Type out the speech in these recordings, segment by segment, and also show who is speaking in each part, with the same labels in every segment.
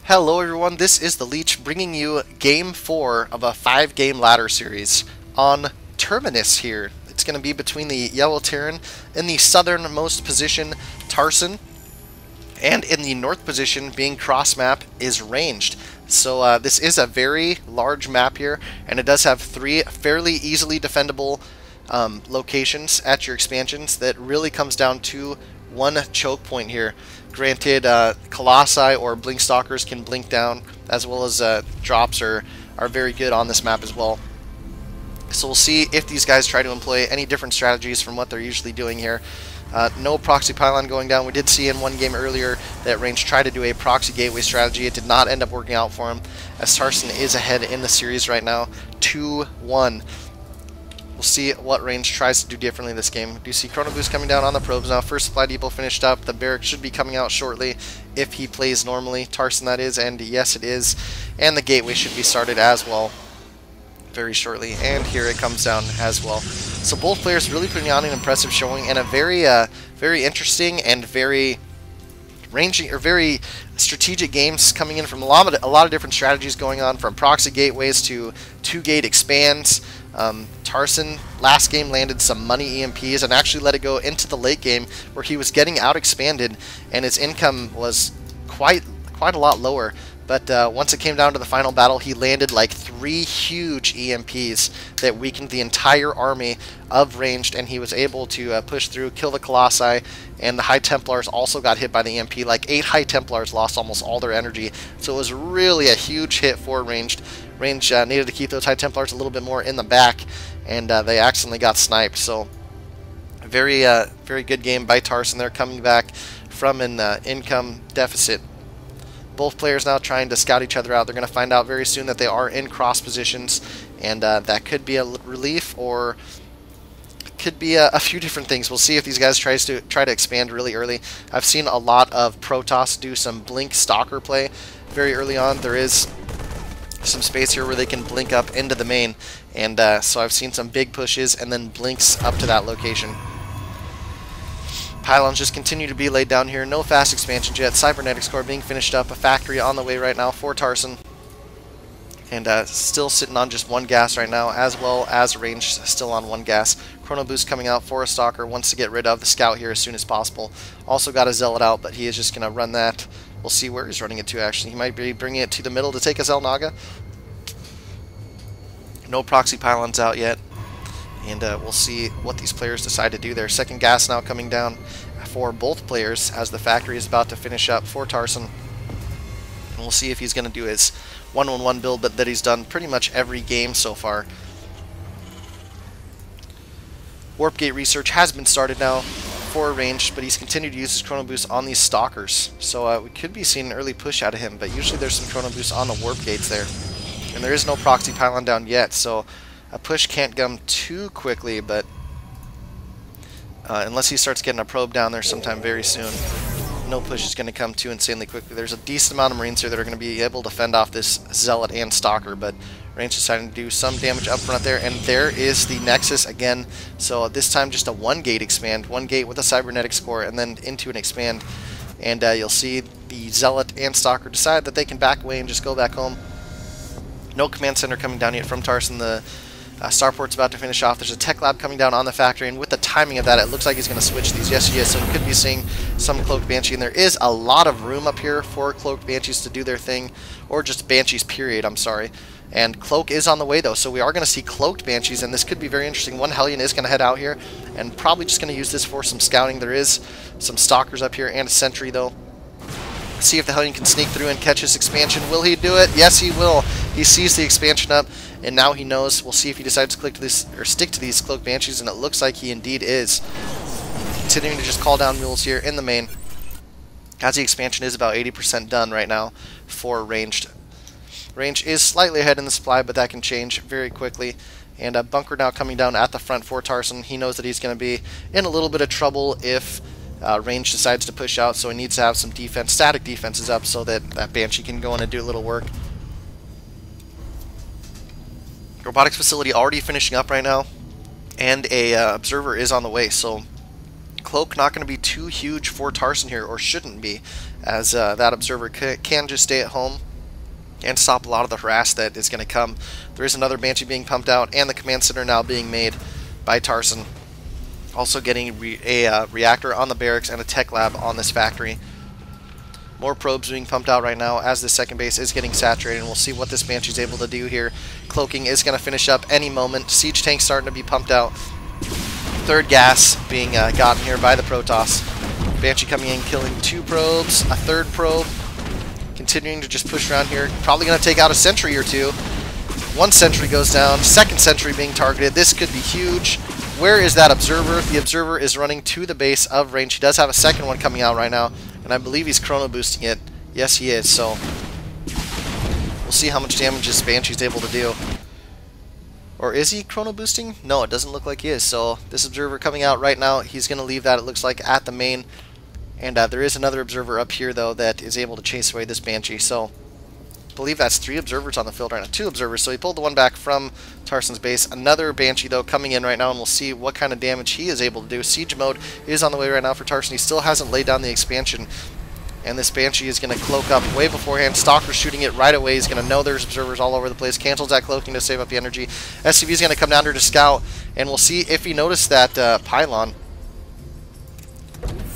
Speaker 1: Hello everyone, this is the Leech bringing you Game 4 of a 5-game ladder series on Terminus here. It's going to be between the Yellow Terran in the southernmost position, Tarson, and in the north position, being cross map, is Ranged. So this is a very large map here, and it does have 3 fairly easily defendable locations at your expansions that really comes down to one choke point here. Granted, Colossi or Blink Stalkers can blink down, as well as drops are very good on this map as well. So we'll see if these guys try to employ any different strategies from what they're usually doing here. No proxy pylon going down. We did see in one game earlier that Range tried to do a proxy gateway strategy. It did not end up working out for him, as Tarson is ahead in the series right now, 2-1. We'll see what Range tries to do differently this game. Do you see Chrono Boost coming down on the probes now? First supply depot finished up. The barrack should be coming out shortly if he plays normally. Tarson, that is, and yes, it is. And the gateway should be started as well very shortly. And here it comes down as well. So both players really putting on an impressive showing, and a very interesting and very strategic games coming in from a lot of different strategies going on, from proxy gateways to 2-gate expands. Tarson last game landed some money EMPs and actually let it go into the late game where he was getting out expanded and his income was quite a lot lower. But once it came down to the final battle, he landed like 3 huge EMPs that weakened the entire army of Ranged, and he was able to push through, kill the Colossi, and the High Templars also got hit by the EMP. Like 8 High Templars lost almost all their energy, so it was really a huge hit for Ranged. Range needed to keep those High Templars a little bit more in the back, and they accidentally got sniped. So very good game by Tarson. They're coming back from an income deficit. Both players now trying to scout each other out. They're going to find out very soon that they are in cross positions, and that could be a relief, or could be a few different things. We'll see if these guys try to expand really early. I've seen a lot of Protoss do some Blink Stalker play very early on. There is some space here where they can blink up into the main, and so I've seen some big pushes and then blinks up to that location. Pylons just continue to be laid down here. No fast expansions yet. Cybernetics core being finished up. A factory on the way right now for Tarson. And still sitting on just 1 gas right now, as well as Range still on 1 gas. Chrono Boost coming out for a Stalker. Wants to get rid of the Scout here as soon as possible. Also got a Zealot out, but he is just going to run that. We'll see where he's running it to, actually. He might be bringing it to the middle to take a Zelnaga. No proxy pylons out yet. And we'll see what these players decide to do there. Second gas now coming down for both players as the factory is about to finish up for Tarson. And we'll see if he's going to do his 1-1-1 build that he's done pretty much every game so far. Warp Gate research has been started now for Range, but he's continued to use his Chrono Boost on these Stalkers. So we could be seeing an early push out of him, but usually there's some Chrono Boost on the Warp Gates there. And there is no proxy pylon down yet, so a push can't come too quickly, but unless he starts getting a probe down there sometime very soon, no push is going to come too insanely quickly. There's a decent amount of Marines here that are going to be able to fend off this Zealot and Stalker, but Range deciding to do some damage up front there, and there is the Nexus again. So this time just a 1-gate expand, 1 gate with a Cybernetics core, and then into an expand. And you'll see the Zealot and Stalker decide that they can back away and just go back home. No command center coming down yet from Tarson. The Starport's about to finish off. There's a tech lab coming down on the factory, and with the timing of that, it looks like he's going to switch these. Yes, he is. So we could be seeing some Cloaked Banshee, and there is a lot of room up here for Cloaked Banshees to do their thing, or just Banshees, period, I'm sorry. And Cloak is on the way, though, so we are going to see Cloaked Banshees, and this could be very interesting. One Hellion is going to head out here, and probably just going to use this for some scouting. There is some Stalkers up here, and a Sentry, though. See if the Hellion can sneak through and catch his expansion. Will he do it? Yes, he will. He sees the expansion up, and now he knows. We'll see if he decides to click to this or stick to these Cloaked Banshees, and it looks like he indeed is. Continuing to just call down mules here in the main, as the expansion is about 80% done right now for Ranged. Range is slightly ahead in the supply, but that can change very quickly. And a bunker now coming down at the front for Tarson. He knows that he's going to be in a little bit of trouble if Range decides to push out, so he needs to have some defense, static defenses up, so that that Banshee can go in and do a little work. Robotics facility already finishing up right now, and a observer is on the way, so Cloak not going to be too huge for Tarson here, or shouldn't be, as that Observer can just stay at home and stop a lot of the harass that is going to come. There is another Banshee being pumped out, and the command center now being made by Tarson. Also getting a reactor on the barracks and a tech lab on this factory. More probes being pumped out right now as the second base is getting saturated, and we'll see what this Banshee is able to do here. Cloaking is going to finish up any moment. Siege tanks starting to be pumped out. Third gas being gotten here by the Protoss. Banshee coming in, killing 2 probes, a third probe. Continuing to just push around here. Probably going to take out a sentry or 2. 1 sentry goes down. Second sentry being targeted. This could be huge. Where is that Observer? The Observer is running to the base of range. He does have a second one coming out right now, and I believe he's chrono boosting it. Yes, he is. So we'll see how much damage this Banshee's able to do. Or is he chrono boosting? No, it doesn't look like he is. So this Observer coming out right now, he's going to leave that, it looks like, at the main. And there is another Observer up here, though, that is able to chase away this Banshee. So I believe that's 3 Observers on the field right now. 2 Observers. So he pulled the one back from Tarson's base. Another Banshee, though, coming in right now, and we'll see what kind of damage he is able to do. Siege mode is on the way right now for Tarson. He still hasn't laid down the expansion. And this Banshee is going to cloak up way beforehand. Stalker shooting it right away. He's going to know there's Observers all over the place. Cancels that cloaking to save up the energy. SCV is going to come down here to scout, and we'll see if he noticed that pylon.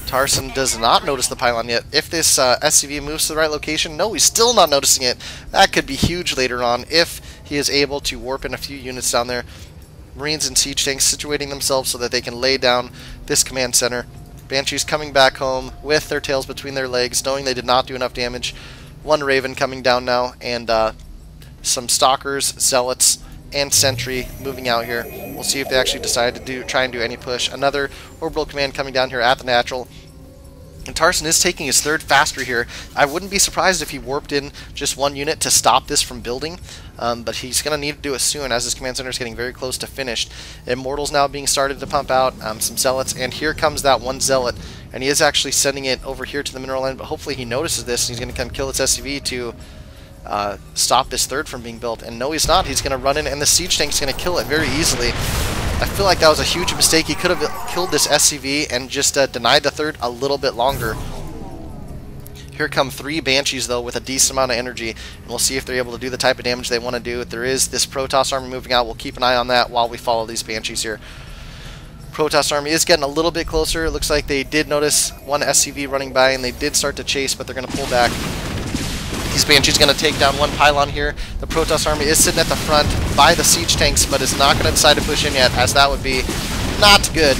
Speaker 1: Tarson does not notice the pylon yet. If this SCV moves to the right location, no, he's still not noticing it. That could be huge later on if he is able to warp in a few units down there. Marines and siege tanks situating themselves so that they can lay down this command center. Banshees coming back home with their tails between their legs, knowing they did not do enough damage. 1 Raven coming down now, and some Stalkers, Zealots, and Sentry moving out here. We'll see if they actually decide to try and do any push. Another Orbital Command coming down here at the natural. And Tarson is taking his 3rd factory here. I wouldn't be surprised if he warped in just 1 unit to stop this from building, but he's going to need to do it soon as his command center is getting very close to finished. Immortals now being started to pump out, some Zealots, and here comes that 1 Zealot, and he is actually sending it over here to the mineral end, but hopefully he notices this, and he's going to come kill its SCV to stop this 3rd from being built. And no, he's not. He's going to run in, and the siege tank's going to kill it very easily. I feel like that was a huge mistake. He could have killed this SCV and just denied the 3rd a little bit longer. Here come 3 Banshees, though, with a decent amount of energy, and we'll see if they're able to do the type of damage they want to do. There is this Protoss army moving out. We'll keep an eye on that while we follow these Banshees here. Protoss army is getting a little bit closer. It looks like they did notice 1 SCV running by, and they did start to chase, but they're going to pull back. These Banshees going to take down 1 pylon here. The Protoss army is sitting at the front by the siege tanks, but is not going to decide to push in yet, as that would be not good.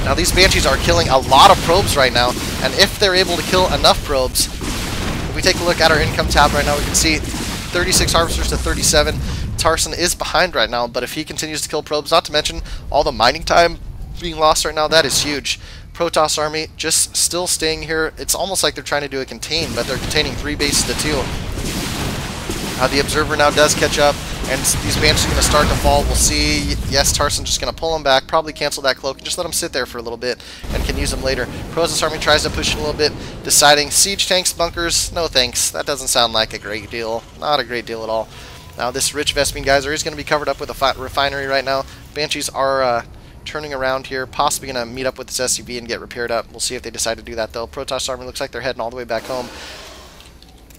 Speaker 1: Now these Banshees are killing a lot of probes right now, and if they're able to kill enough probes, if we take a look at our income tab right now, we can see 36 Harvesters to 37. Tarson is behind right now, but if he continues to kill probes, not to mention all the mining time being lost right now, that is huge. Protoss army just still staying here. It's almost like they're trying to do a contain, but they're containing 3 bases to 2. The Observer now does catch up, and these Banshees are going to start to fall. We'll see. Yes, Tarson's just going to pull them back, probably cancel that cloak, and just let them sit there for a little bit, and can use them later. Protoss army tries to push it a little bit, deciding siege tanks, bunkers, no thanks. That doesn't sound like a great deal. Not a great deal at all. Now this rich Vespene geyser is going to be covered up with a refinery right now. Banshees are turning around here, possibly going to meet up with this SCV and get repaired up. We'll see if they decide to do that, though. Protoss army looks like they're heading all the way back home.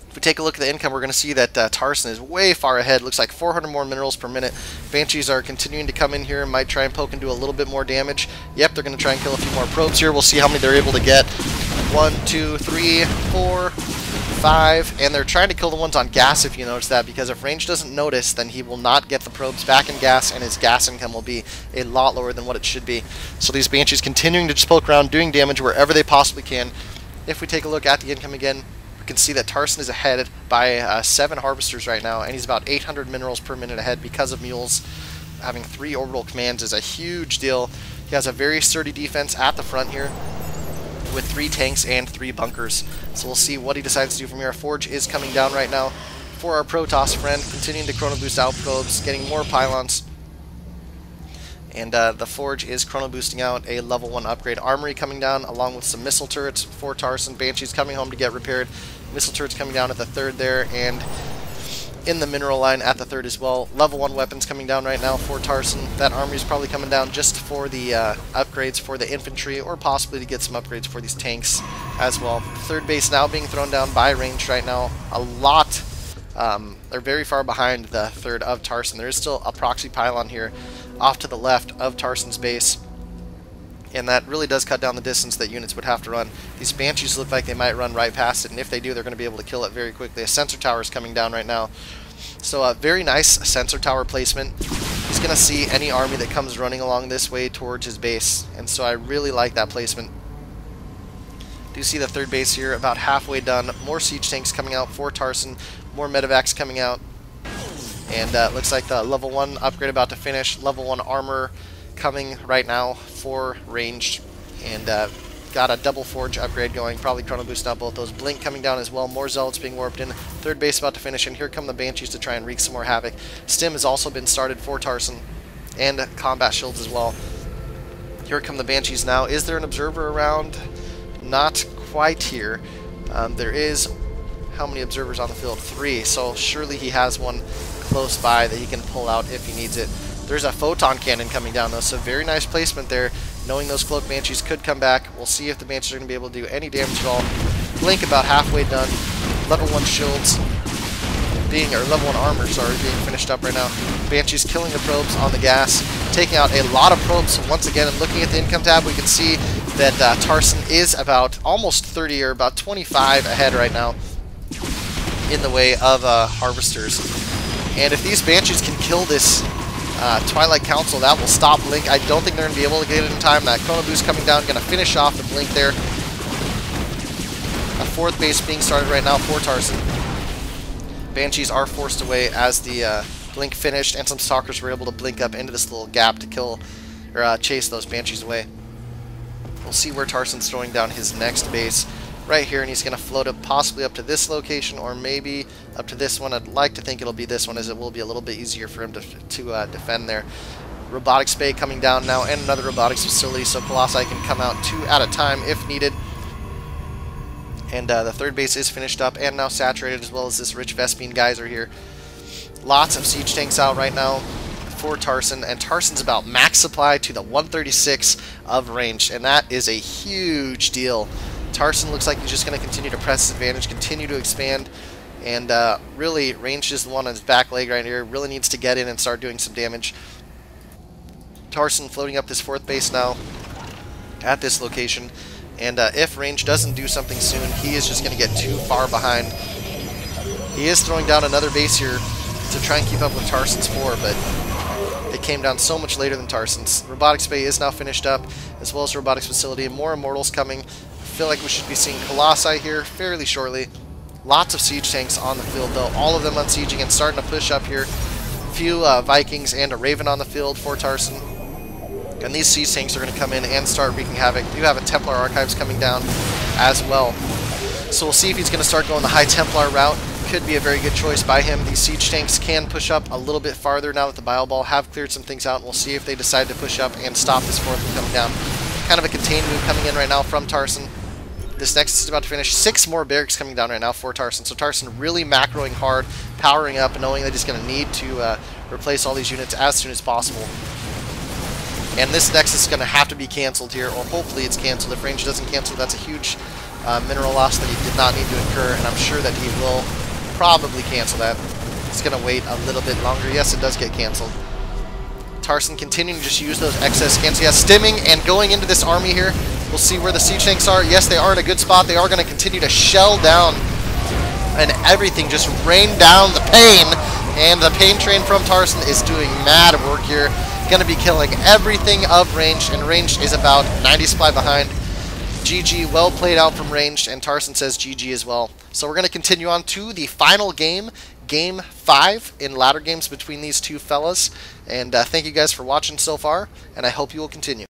Speaker 1: If we take a look at the income, we're going to see that Tarson is way far ahead. Looks like 400 more minerals per minute. Banshees are continuing to come in here, might try and poke and do a little bit more damage. Yep, they're going to try and kill a few more probes here. We'll see how many they're able to get. 1, 2, 3, 4, 5, and they're trying to kill the ones on gas, if you notice that, because if range doesn't notice, then he will not get the probes back in gas, and his gas income will be a lot lower than what it should be. So these Banshees continuing to just poke around, doing damage wherever they possibly can. If we take a look at the income again, we can see that Tarson is ahead by 7 Harvesters right now, and he's about 800 minerals per minute ahead because of mules. Having 3 orbital commands is a huge deal. He has a very sturdy defense at the front here, with 3 tanks and 3 bunkers. So we'll see what he decides to do from here. Forge is coming down right now for our Protoss friend, continuing to chrono boost out probes, getting more pylons. And the Forge is chrono boosting out a level 1 upgrade. Armory coming down along with some missile turrets for Tarson. Banshees coming home to get repaired. Missile turrets coming down at the 3rd there, and in the mineral line at the third as well. Level 1 weapons coming down right now for Tarson. That armory is probably coming down just for the upgrades for the infantry, or possibly to get some upgrades for these tanks as well. Third base now being thrown down by Ranged right now. A lot, they're very far behind the third of Tarson. There is still a proxy pylon here off to the left of Tarson's base, and that really does cut down the distance that units would have to run. These Banshees look like they might run right past it, and if they do, they're going to be able to kill it very quickly. A sensor tower is coming down right now. So a very nice sensor tower placement. He's going to see any army that comes running along this way towards his base, and so I really like that placement. Do see the third base here about halfway done. More siege tanks coming out for Tarson. More medevacs coming out. And looks like the level 1 upgrade about to finish. Level 1 armor coming right now for Ranged, and got a double forge upgrade going, probably chrono boost out both those. Blink coming down as well, more zealots being warped in. Third base about to finish, and here come the Banshees to try and wreak some more havoc. Stim has also been started for Tarson, and combat shields as well. Here come the Banshees now. Is there an observer around? Not quite here. There is, how many observers on the field? 3, so surely he has one close by that he can pull out if he needs it. There's a photon cannon coming down though, so very nice placement there, knowing those cloak Banshees could come back. We'll see if the Banshees are going to be able to do any damage at all. Blink about halfway done. Level 1 shields being, or level 1 armor, sorry, being finished up right now. Banshees killing the probes on the gas, taking out a lot of probes. So once again, and looking at the income tab, we can see that Tarson is about almost 30 or about 25 ahead right now in the way of harvesters. And if these Banshees can kill this Twilight Council, that will stop Blink. I don't think they're going to be able to get it in time. That chrono boost coming down, going to finish off the Blink there. A fourth base being started right now for Tarson. Banshees are forced away as the Blink finished, and some Stalkers were able to blink up into this little gap to kill or chase those Banshees away. We'll see where Tarson's throwing down his next base. Right here, and he's going to float up possibly up to this location, or maybe up to this one. I'd like to think it'll be this one, as it will be a little bit easier for him to defend there. Robotics Bay coming down now, and another robotics facility, so Colossi can come out 2 at a time if needed. And the third base is finished up and now saturated, as well as this rich Vespine geyser here. Lots of siege tanks out right now for Tarson, and Tarson's about max supply to the 136 of range, and that is a huge deal. Tarson looks like he's just going to continue to press his advantage, continue to expand, and really, Ranged is the one on his back leg right here. Really needs to get in and start doing some damage. Tarson floating up this fourth base now at this location, and if Ranged doesn't do something soon, he is just going to get too far behind. He is throwing down another base here to try and keep up with Tarson's 4, but it came down so much later than Tarson's. Robotics Bay is now finished up, as well as Robotics Facility, and more Immortals coming. I feel like we should be seeing Colossi here fairly shortly. Lots of siege tanks on the field though, all of them unsieging and starting to push up here. A few Vikings and a Raven on the field for Tarson. And these siege tanks are going to come in and start wreaking havoc. We do have a Templar Archives coming down as well. So we'll see if he's going to start going the High Templar route. Could be a very good choice by him. These siege tanks can push up a little bit farther now that the Bile Ball have cleared some things out, and we'll see if they decide to push up and stop this fourth from coming down. Kind of a contained move coming in right now from Tarson. This next is about to finish. 6 more barracks coming down right now for Tarson. So Tarson really macroing hard, powering up, knowing that he's going to need to replace all these units as soon as possible. And this Nexus is going to have to be canceled here, or hopefully it's canceled. If Range doesn't cancel, that's a huge mineral loss that he did not need to incur, and I'm sure that he will probably cancel that. It's going to wait a little bit longer. Yes, it does get canceled. Tarson continuing to just use those excess scans. He has stimming and going into this army here. We'll see where the siege tanks are. Yes, they are in a good spot. They are going to continue to shell down, and everything just rain down the pain. And the pain train from Tarson is doing mad work here. Going to be killing everything of Ranged, and Ranged is about 90 supply behind. GG, well played out from Ranged, and Tarson says GG as well. So we're going to continue on to the final game, Game 5 in ladder games between these two fellas. And thank you guys for watching so far, and I hope you will continue.